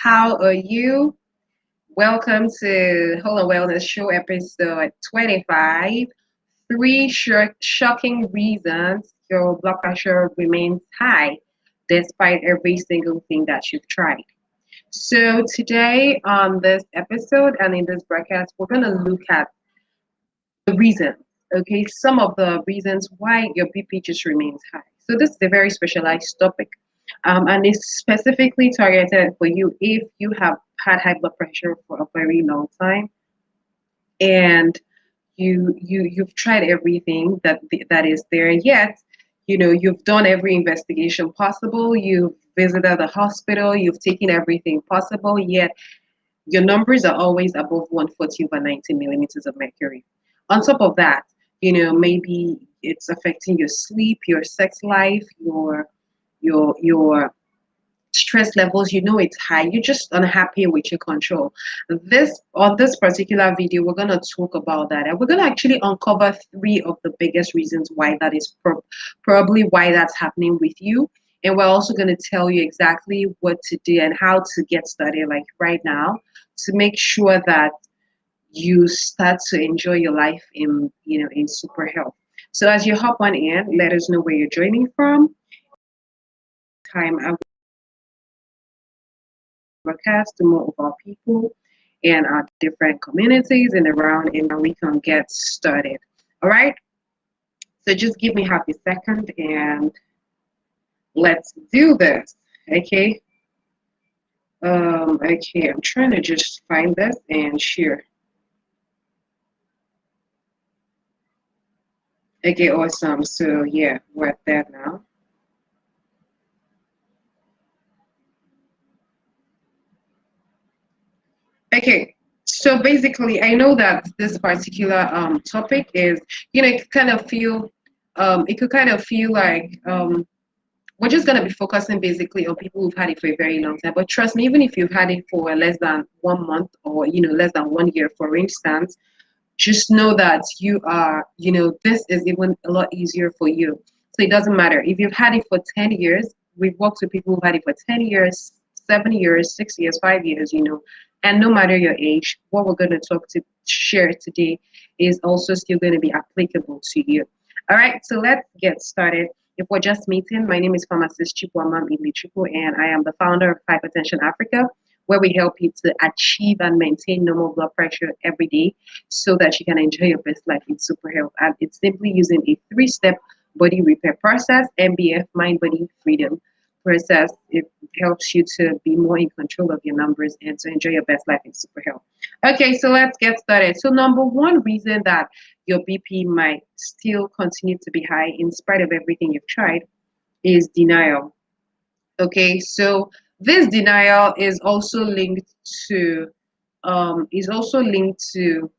How are you? Welcome to Whole and Wellness Show episode 25. Three shocking reasons your blood pressure remains high despite every single thing that you've tried. So, today on this episode and in this broadcast, we're going to look at the reasons, okay? Some of the reasons why your BP just remains high. So, this is a very specialized topic. And it's specifically targeted for you if you have had high blood pressure for a very long time and you've tried everything that is there, yet you've done every investigation possible, you've visited the hospital, you've taken everything possible, yet your numbers are always above 140 over 90 millimeters of mercury. On top of that, maybe it's affecting your sleep, your sex life, your stress levels, it's high, you're just unhappy with your control. This particular video, we're going to talk about that, and we're going to actually uncover three of the biggest reasons why that is probably why that's happening with you. And we're also going to tell you exactly what to do and how to get started, like right now, to make sure that you start to enjoy your life in super health. So as you hop on in, let us know where you're joining from. Time I broadcast to more of our people in our different communities and around, and we can get started. All right. So just give me half a second and let's do this. Okay. Okay, I'm trying to just find this and share. Okay, awesome. So yeah, we're at that now. Okay, so basically, I know that this particular topic is, it could kind of feel like we're just gonna be focusing basically on people who've had it for a very long time. But trust me, even if you've had it for less than 1 month or less than 1 year, for instance, just know that this is even a lot easier for you. So it doesn't matter if you've had it for 10 years. We've worked with people who've had it for 10 years, 7 years, 6 years, 5 years, and no matter your age, what we're going to share today is also still going to be applicable to you. All right, so let's get started. If we're just meeting, my name is Pharmacist Chikwama Milichiku, and I am the founder of Hypertension Africa, where we help you to achieve and maintain normal blood pressure every day so that you can enjoy your best life in super health. And it's simply using a three-step body repair process, MBF, mind body freedom process. It helps you to be more in control of your numbers and to enjoy your best life in super health. Okay, so let's get started. So number one reason that your BP might still continue to be high in spite of everything you've tried is denial. Okay, so this denial is also linked to is also linked to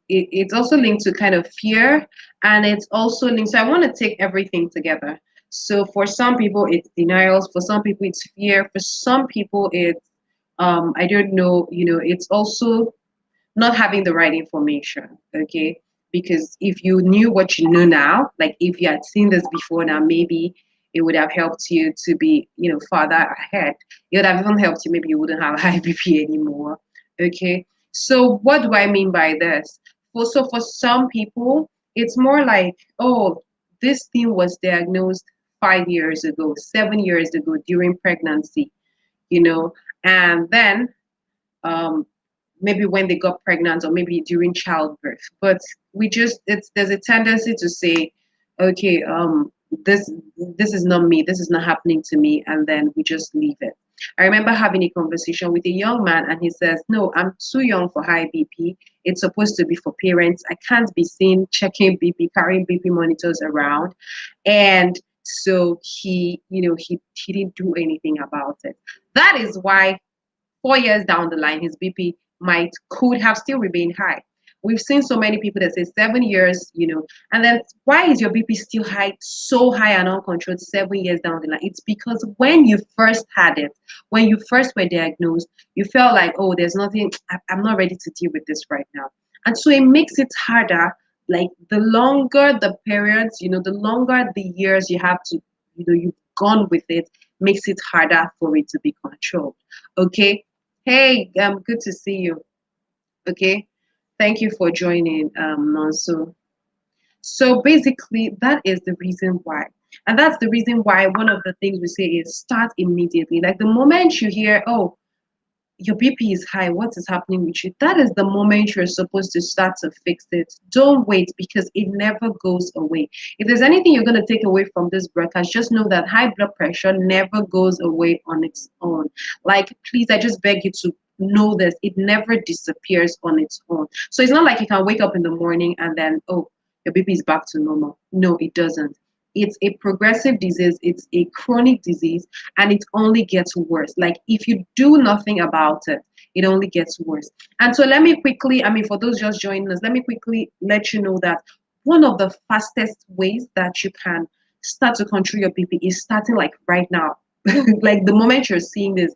it's also linked to kind of fear, and it's also linked, so I want to take everything together. So for some people it's denials, for some people it's fear, for some people it's I don't know, it's also not having the right information. Okay, because if you knew what you know now, like if you had seen this before now, maybe it would have helped you to be farther ahead. It would have even helped you, maybe you wouldn't have high BP anymore. Okay, so what do I mean by this? For some people it's more like, oh, this thing was diagnosed 5 years ago, 7 years ago during pregnancy, and then um, maybe when they got pregnant or maybe during childbirth. But there's a tendency to say, okay, this this is not me, this is not happening to me, and then we just leave it. I remember having a conversation with a young man, and he says, no, I'm too young for high BP. It's supposed to be for parents. I can't be seen checking BP, carrying BP monitors around. And so he didn't do anything about it. That is why 4 years down the line, his BP could have still remained high. We've seen so many people that say 7 years, and then why is your BP still high, so high and uncontrolled 7 years down the line? It's because when you first had it, when you first were diagnosed, you felt like, oh, there's nothing, I'm not ready to deal with this right now. And so it makes it harder. Like the longer the periods, the longer the years you have to, you've gone with it, makes it harder for it to be controlled. Okay. Hey, good to see you. Okay. Thank you for joining, Nonso. So basically, that is the reason why. And that's the reason why one of the things we say is start immediately. Like the moment you hear, oh, your BP is high, what is happening with you? That is the moment you're supposed to start to fix it. Don't wait because it never goes away. If there's anything you're going to take away from this broadcast, just know that high blood pressure never goes away on its own. Like, please, I just beg you to know this. It never disappears on its own. So it's not like you can wake up in the morning and then, oh, your BP is back to normal. No, it doesn't. It's a progressive disease, it's a chronic disease, and it only gets worse. Like if you do nothing about it, it only gets worse. And so let me quickly, I mean, for those just joining us, let me quickly let you know that one of the fastest ways that you can start to control your BP is starting like right now. Like the moment you're seeing this,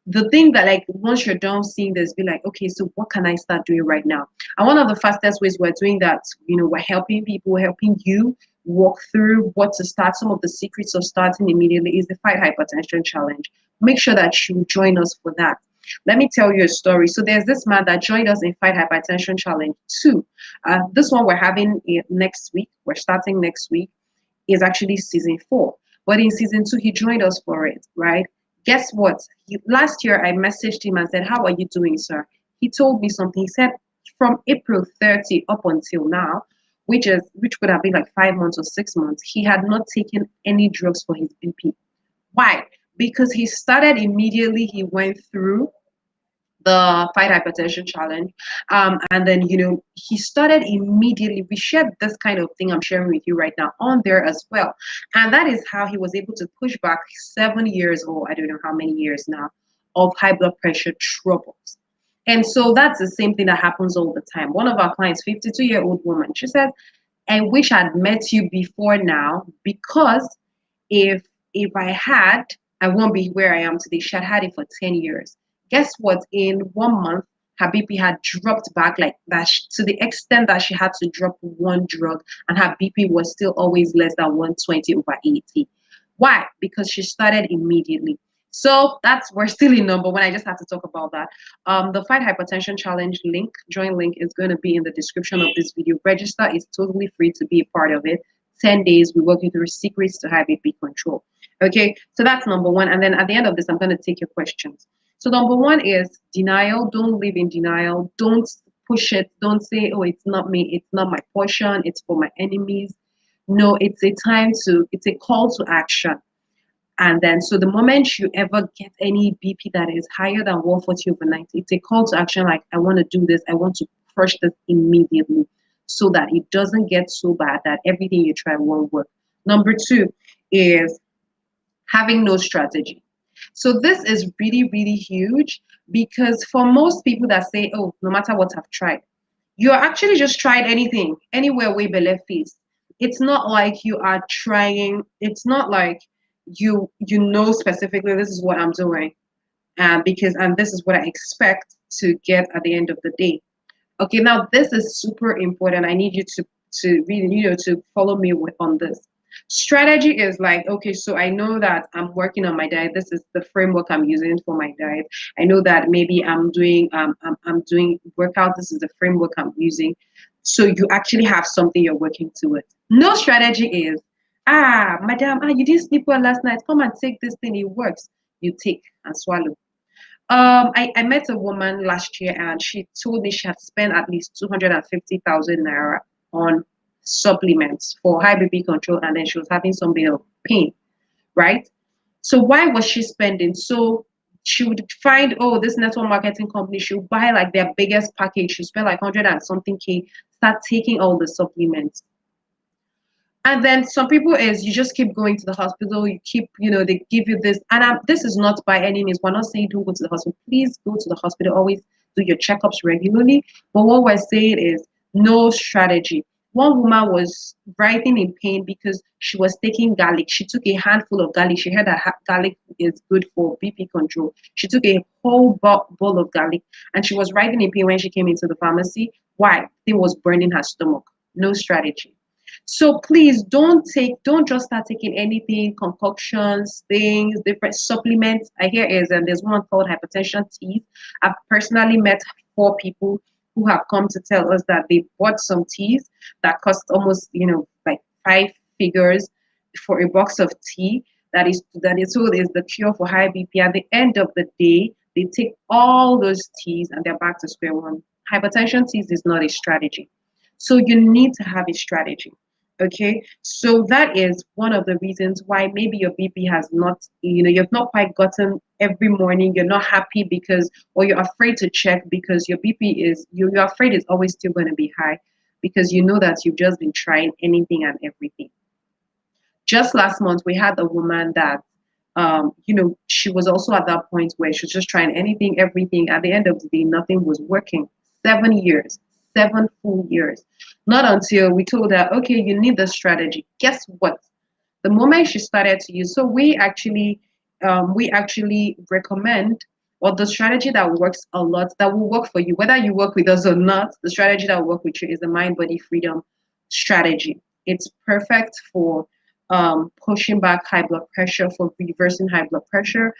the thing that like once you're done seeing this, be like, okay, so what can I start doing right now? And one of the fastest ways we're doing that, we're helping people, helping you walk through what to start. Some of the secrets of starting immediately is the Fight Hypertension Challenge. Make sure that you join us for that. Let me tell you a story. So there's this man that joined us in Fight Hypertension Challenge 2. This one we're having next week. We're starting next week. Is actually season 4. But in season 2, he joined us for it, right? Guess what? Last year, I messaged him and said, how are you doing, sir? He told me something. He said from April 30 up until now, which would have been like 5 months or 6 months, he had not taken any drugs for his BP. Why? Because he started immediately, he went through the Fight Hypertension Challenge. And then, he started immediately. We shared this kind of thing I'm sharing with you right now on there as well. And that is how he was able to push back 7 years, or I don't know how many years now, of high blood pressure troubles. And so that's the same thing that happens all the time. One of our clients, 52-year-old woman, she said, I wish I'd met you before now, because if I had, I won't be where I am today. She had it for 10 years. Guess what? In 1 month, her BP had dropped back like that, to the extent that she had to drop one drug, and her BP was still always less than 120/80. Why? Because she started immediately. So we're still in number one. I just have to talk about that. The Fight Hypertension Challenge link, join link, is going to be in the description of this video. Register is totally free to be a part of it. 10 days, we walk you through secrets to high BP control. Okay, so that's number one. And then at the end of this, I'm going to take your questions. So number one is denial. Don't live in denial. Don't push it. Don't say, oh, it's not me. It's not my portion. It's for my enemies. No, it's a call to action. And then, so the moment you ever get any BP that is higher than 140/90, it's a call to action. Like, I want to do this. I want to crush this immediately, so that it doesn't get so bad that everything you try won't work. Number two is having no strategy. So this is really, really huge, because for most people that say, oh, no matter what I've tried, you're actually just tried anything, anywhere way below face. It's not like you are trying, it's not like you know specifically this is what I'm doing, and this is what I expect to get at the end of the day. Okay, now this is super important. I need you to really, to follow me on this. Strategy is like, okay, so I know that I'm working on my diet. This is the framework I'm using for my diet. I know that maybe I'm doing workout. This is the framework I'm using. So you actually have something you're working to it. No strategy is, madam, you didn't sleep well last night. Come and take this thing. It works. You take and swallow. I met a woman last year, and she told me she had spent at least 250,000 naira on supplements for high BP control, and then she was having some bit of pain, right? So why was she spending? So she would find, oh, this network marketing company, she would buy like their biggest package. She spent like 100 and something K, start taking all the supplements. And then some people is you just keep going to the hospital, you keep, they give you this. And this is not by any means, we're not saying don't go to the hospital. Please go to the hospital, always do your checkups regularly. But what we're saying is no strategy. One woman was writhing in pain because she was taking garlic. She took a handful of garlic. She heard that garlic is good for BP control. She took a whole bowl of garlic, and she was writhing in pain when she came into the pharmacy. Why? It was burning her stomach. No strategy. So please don't just start taking anything, concoctions, things, different supplements. I hear is, and there's one called hypertension teas. I've personally met 4 people who have come to tell us that they bought some teas that cost almost, like 5 figures for a box of tea that is told is the cure for high BP. At the end of the day, they take all those teas and they're back to square one. Hypertension teas is not a strategy. So you need to have a strategy. Okay, so that is one of the reasons why maybe your BP has not, you've not quite gotten every morning. You're not happy because, or you're afraid to check because your BP is, you're afraid it's always still going to be high because you know that you've just been trying anything and everything. Just last month, we had a woman that, she was also at that point where she was just trying anything, everything. At the end of the day, nothing was working. 7 years, 7 full years. Not until we told her, okay, you need the strategy. Guess what? The moment she started to use, so we actually recommend, or the strategy that works a lot, that will work for you, whether you work with us or not. The strategy that will work with you is the mind body freedom strategy. It's perfect for pushing back high blood pressure, for reversing high blood pressure.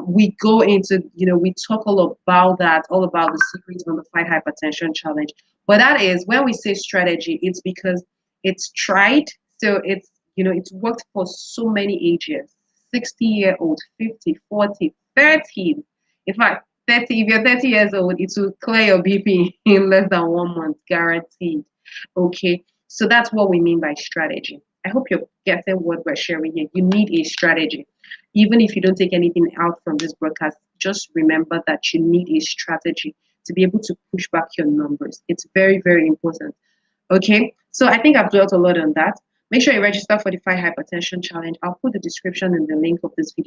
We go into, we talk all about that, all about the secrets on the Fight Hypertension Challenge. But that is when we say strategy, it's because it's tried. So it's worked for so many ages, 60-year-old, 50, 40, 30. In fact, 30, if you're 30 years old, it will clear your BP in less than 1 month, guaranteed. Okay, so that's what we mean by strategy. I hope you're getting what we're sharing here. You need a strategy. Even if you don't take anything out from this broadcast, just remember that you need a strategy to be able to push back your numbers. It's very, very important. Okay, so I think I've dwelt a lot on that. Make sure you register for the Fight Hypertension Challenge. I'll put the description and the link of this video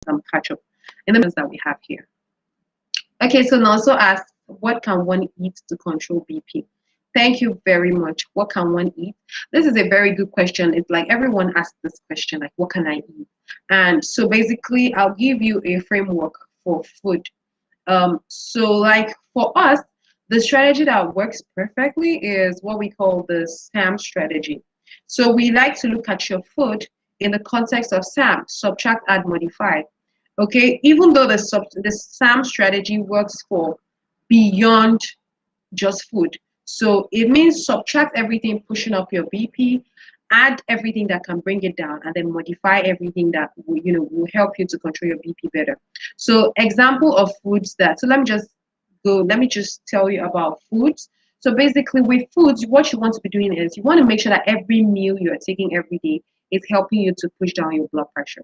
and catch up in the minutes that we have here. Okay, so now also ask, what can one eat to control BP? Thank you very much. What can one eat? This is a very good question. It's like everyone asks this question, like, what can I eat? And so basically, I'll give you a framework for food. So like for us, the strategy that works perfectly is what we call the SAM strategy. So we like to look at your food in the context of SAM, subtract, add, modify. Okay, even though the SAM strategy works for beyond just food. So it means subtract everything pushing up your BP, add everything that can bring it down, and then modify everything that will help you to control your BP better. So example of foods that, so let me just tell you about foods. So basically with foods, what you want to be doing is you want to make sure that every meal you're taking every day is helping you to push down your blood pressure.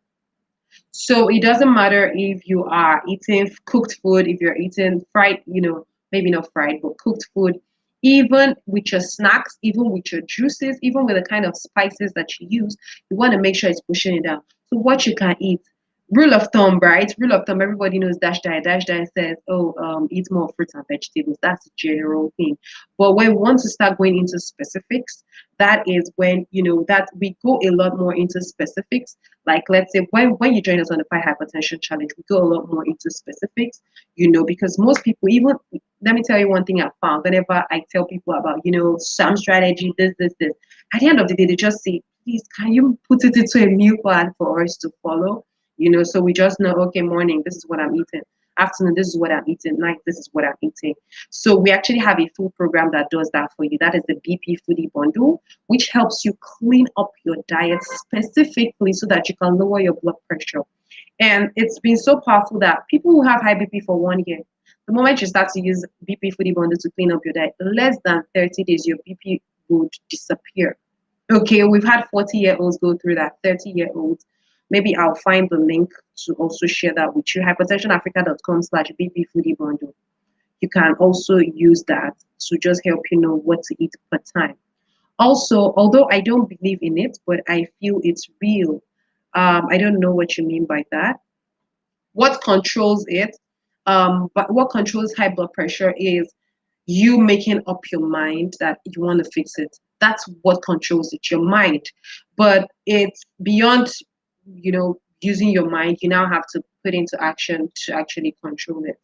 So it doesn't matter if you are eating cooked food, if you're eating fried, maybe not fried, but cooked food, even with your snacks, even with your juices, even with the kind of spices that you use, you want to make sure it's pushing it down. So what you can eat, rule of thumb, right? Rule of thumb, everybody knows Dash Diet. Dash Diet says, eat more fruits and vegetables. That's a general thing. But when we want to start going into specifics, that is when, that we go a lot more into specifics. Like, let's say when you join us on the Fight Hypertension Challenge, we go a lot more into specifics, because most people, even, let me tell you one thing I found whenever I tell people about, some strategy, this, at the end of the day, they just say, please, can you put it into a meal plan for us to follow? So we just know, okay, morning, this is what I'm eating. Afternoon, this is what I'm eating. Night, this is what I'm eating. So we actually have a full program that does that for you. That is the BP Foodie Bundle, which helps you clean up your diet specifically so that you can lower your blood pressure. And it's been so powerful that people who have high BP for 1 year, the moment you start to use BP Foodie Bundle to clean up your diet, less than 30 days, your BP would disappear. Okay, we've had 40-year-olds go through that, 30-year-olds. Maybe I'll find the link to also share that with you. hypertensionafrica.com/BP Foodie Bundle. You can also use that to just help you know what to eat per time. Also, although I don't believe in it, but I feel it's real. I don't know what you mean by that. What controls it? But what controls high blood pressure is you making up your mind that you want to fix it. That's what controls it, your mind. But it's beyond, using your mind. You now have to put into action to actually control it.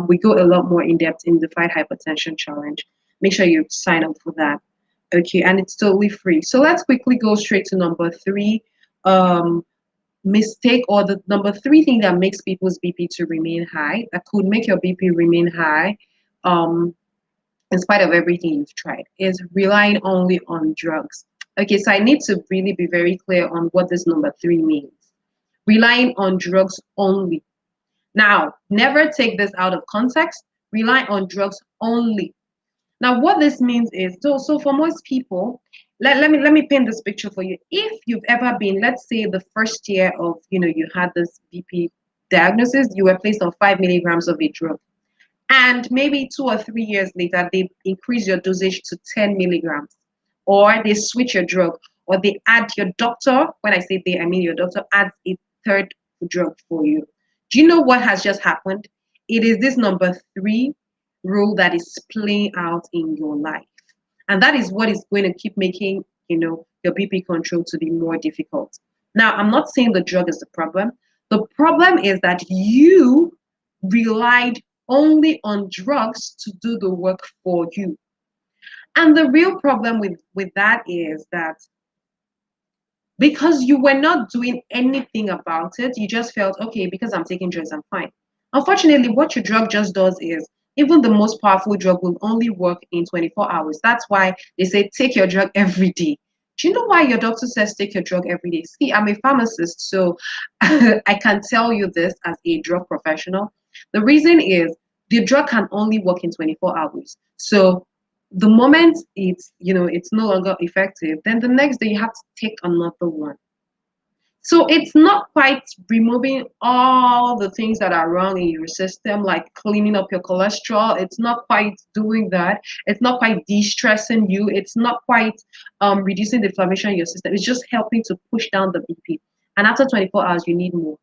We go a lot more in depth in the Fight Hypertension Challenge. Make sure you sign up for that. Okay, and it's totally free. So let's quickly go straight to number three. Um, Mistake, or the number three thing that makes people's BP to remain high, that could make your BP remain high, um, in spite of everything you've tried, is relying only on drugs. Okay, so I need to really be very clear on what this number three means. Relying on drugs only. Now, never take this out of context. Rely on drugs only. Now, what this means is, so for most people, let me paint this picture for you. If you've ever been, let's say, the first year of, you had this BP diagnosis, you were placed on 5 milligrams of a drug, and maybe 2 or 3 years later, they increase your dosage to 10 milligrams, or they switch your drug, or they add your doctor. When I say they, I mean your doctor adds a third drug for you. Do you know what has just happened? It is this number three rule that is playing out in your life. And that is what is going to keep making, your BP control to be more difficult. Now, I'm not saying the drug is the problem. The problem is that you relied only on drugs to do the work for you. And the real problem with that is that because you were not doing anything about it, you just felt, okay, because I'm taking drugs, I'm fine. Unfortunately, what your drug just does is, even the most powerful drug will only work in 24 hours. That's why they say take your drug every day. Do you know why your doctor says take your drug every day? See, I'm a pharmacist, so I can tell you this as a drug professional. The reason is the drug can only work in 24 hours. So the moment it's no longer effective, then the next day you have to take another one. So it's not quite removing all the things that are wrong in your system, like cleaning up your cholesterol. It's not quite doing that. It's not quite de-stressing you. It's not quite reducing the inflammation in your system. It's just helping to push down the BP. And after 24 hours, you need more.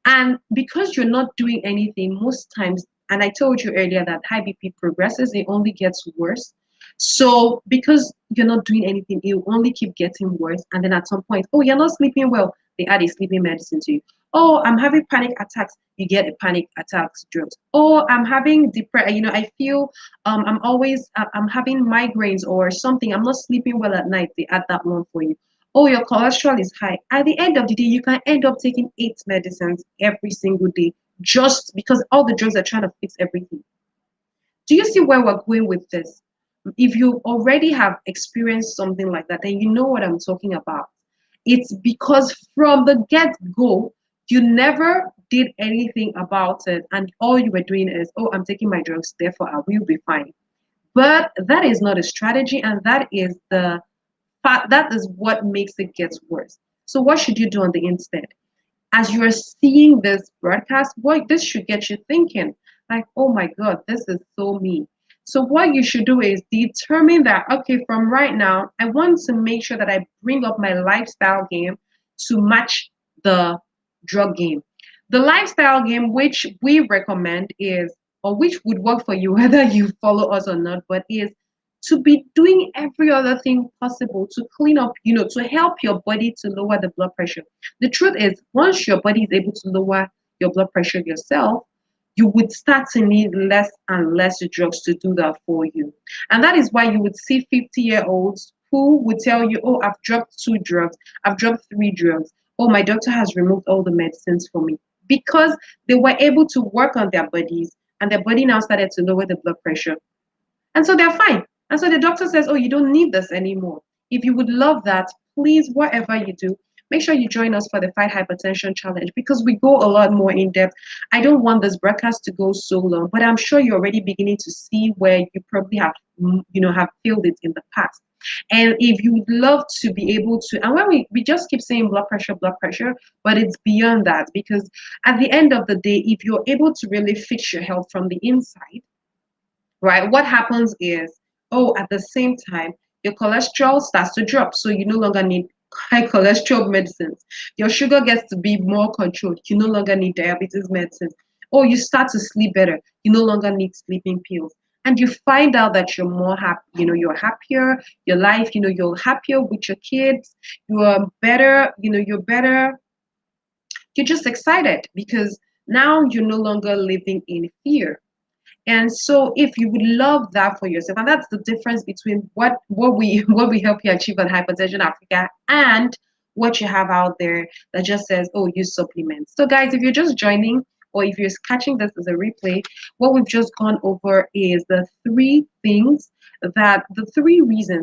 And because you're not doing anything, most times, and I told you earlier that high BP progresses, it only gets worse. So because you're not doing anything, it will only keep getting worse. And then at some point, oh, you're not sleeping well, they add a sleeping medicine to you. Oh, I'm having panic attacks, you get a panic attacks drugs. Oh, I'm having depression, I feel I'm having migraines or something, I'm not sleeping well at night, they add that one for you. Oh, your cholesterol is high. At the end of the day, you can end up taking 8 medicines every single day just because all the drugs are trying to fix everything. Do you see where we're going with this? If you already have experienced something like that, then you know what I'm talking about. It's because from the get-go, you never did anything about it, and all you were doing is, oh, I'm taking my drugs, therefore I will be fine. But that is not a strategy, and that is what makes it get worse. So what should you do on the instead? As you're seeing this broadcast, what this should get you thinking, like, oh my God, this is so me. So what you should do is determine that, okay, from right now, I want to make sure that I bring up my lifestyle game to match the drug game. The lifestyle game, which we recommend is, or which would work for you, whether you follow us or not, but is to be doing every other thing possible to clean up, to help your body to lower the blood pressure. The truth is, once your body is able to lower your blood pressure yourself, you would start to need less and less drugs to do that for you. And that is why you would see 50-year-olds who would tell you, oh, I've dropped 2 drugs, I've dropped 3 drugs. Oh, my doctor has removed all the medicines for me. Because they were able to work on their bodies and their body now started to lower the blood pressure. And so they're fine. And so the doctor says, oh, you don't need this anymore. If you would love that, please, whatever you do, make sure you join us for the Fight Hypertension Challenge because we go a lot more in depth. I don't want this broadcast to go so long, but I'm sure you're already beginning to see where you probably have failed it in the past. And if you would love to be able to, and when we just keep saying blood pressure, but it's beyond that because at the end of the day, if you're able to really fix your health from the inside, right? What happens is, oh, at the same time, your cholesterol starts to drop. So you no longer need high cholesterol medicines. Your sugar gets to be more controlled. You no longer need diabetes medicines. Or you start to sleep better. You no longer need sleeping pills. And you find out that you're more happy, you're happier, your life, you're happier with your kids, you're better, you're better. You're just excited because now you're no longer living in fear. And so if you would love that for yourself, and that's the difference between what we what we help you achieve at Hypertension Africa and what you have out there that just says, oh, use supplements. So guys, if you're just joining or if you're catching this as a replay, what we've just gone over is the three reasons,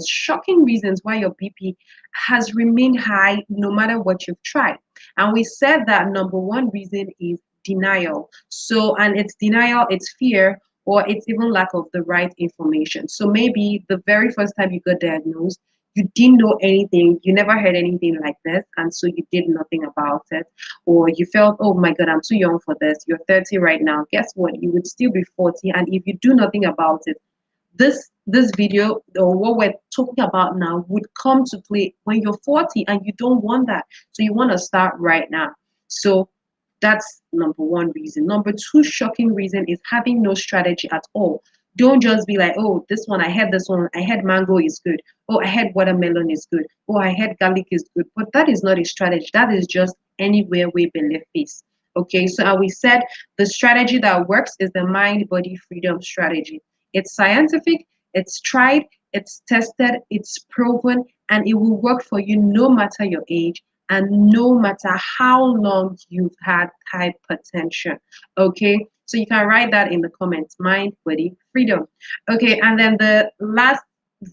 shocking reasons why your BP has remained high no matter what you've tried. And we said that number one reason is denial. So, and it's denial, it's fear, or it's even lack of the right information. So maybe the very first time you got diagnosed, you didn't know anything, you never heard anything like this, and so you did nothing about it. Or you felt, oh my God, I'm too young for this. You're 30 right now. Guess what? You would still be 40. And if you do nothing about it, this video or what we're talking about now would come to play when you're 40, and you don't want that. So you want to start right now. So that's number one reason. Number two shocking reason is having no strategy at all. Don't just be like, oh, this one, I had this one, I had mango is good. Oh, I had watermelon is good. Oh, I had garlic is good. But that is not a strategy. That is just anywhere we believe is. Okay, so we said the strategy that works is the mind body freedom strategy. It's scientific, it's tried, it's tested, it's proven, and it will work for you no matter your age and no matter how long you've had hypertension. Okay, so you can write that in the comments, mind, body, freedom. Okay, and then the last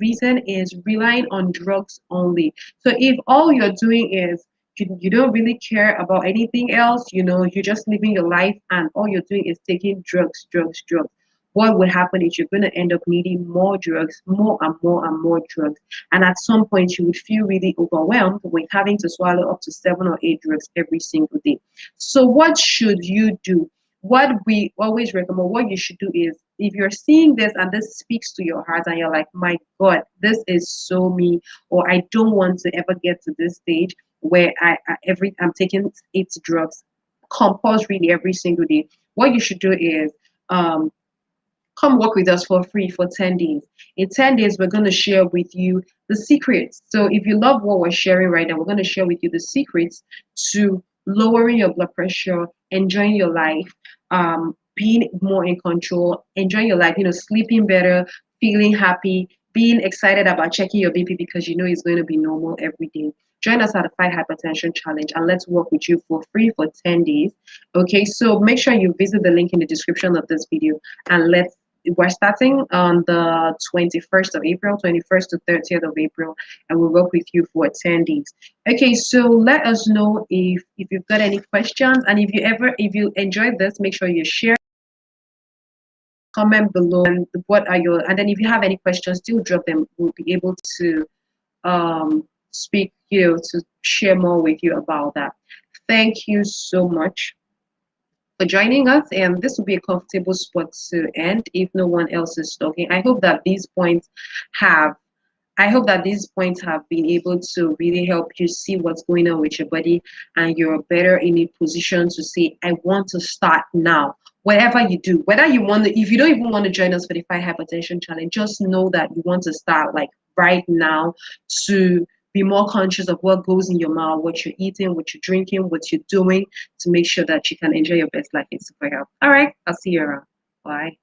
reason is relying on drugs only. So if all you're doing is you don't really care about anything else, you're just living your life and all you're doing is taking drugs, drugs, drugs, what will happen is you're going to end up needing more drugs, more and more and more drugs. And at some point, you would feel really overwhelmed with having to swallow up to 7 or 8 drugs every single day. So, what should you do? What we always recommend, what you should do is if you're seeing this and this speaks to your heart and you're like, my God, this is so me, or I don't want to ever get to this stage where I'm taking 8 drugs compulsorily every single day. What you should do is come work with us for free for 10 days. In 10 days, we're going to share with you the secrets. So if you love what we're sharing right now, we're going to share with you the secrets to lowering your blood pressure, enjoying your life, being more in control, enjoying your life, sleeping better, feeling happy, being excited about checking your BP because you know it's going to be normal every day. Join us at the Fight Hypertension Challenge and let's work with you for free for 10 days. Okay, so make sure you visit the link in the description of this video and we're starting on the 21st of April, 21st to 30th of April, and we'll work with you for 10 days. Okay, so let us know if you've got any questions, and if you enjoyed this, make sure you share, comment below, and and then if you have any questions, still drop them. We'll be able to speak to share more with you about that. Thank you so much for joining us, and this will be a comfortable spot to end if no one else is talking. I hope that these points have been able to really help you see what's going on with your body, and you're better in a position to say, I want to start now. Whatever you do, whether you want to, if you don't even want to join us for the Fight Hypertension Challenge, just know that you want to start like right now to be more conscious of what goes in your mouth, what you're eating, what you're drinking, what you're doing to make sure that you can enjoy your best life in super health. All right, I'll see you around. Bye.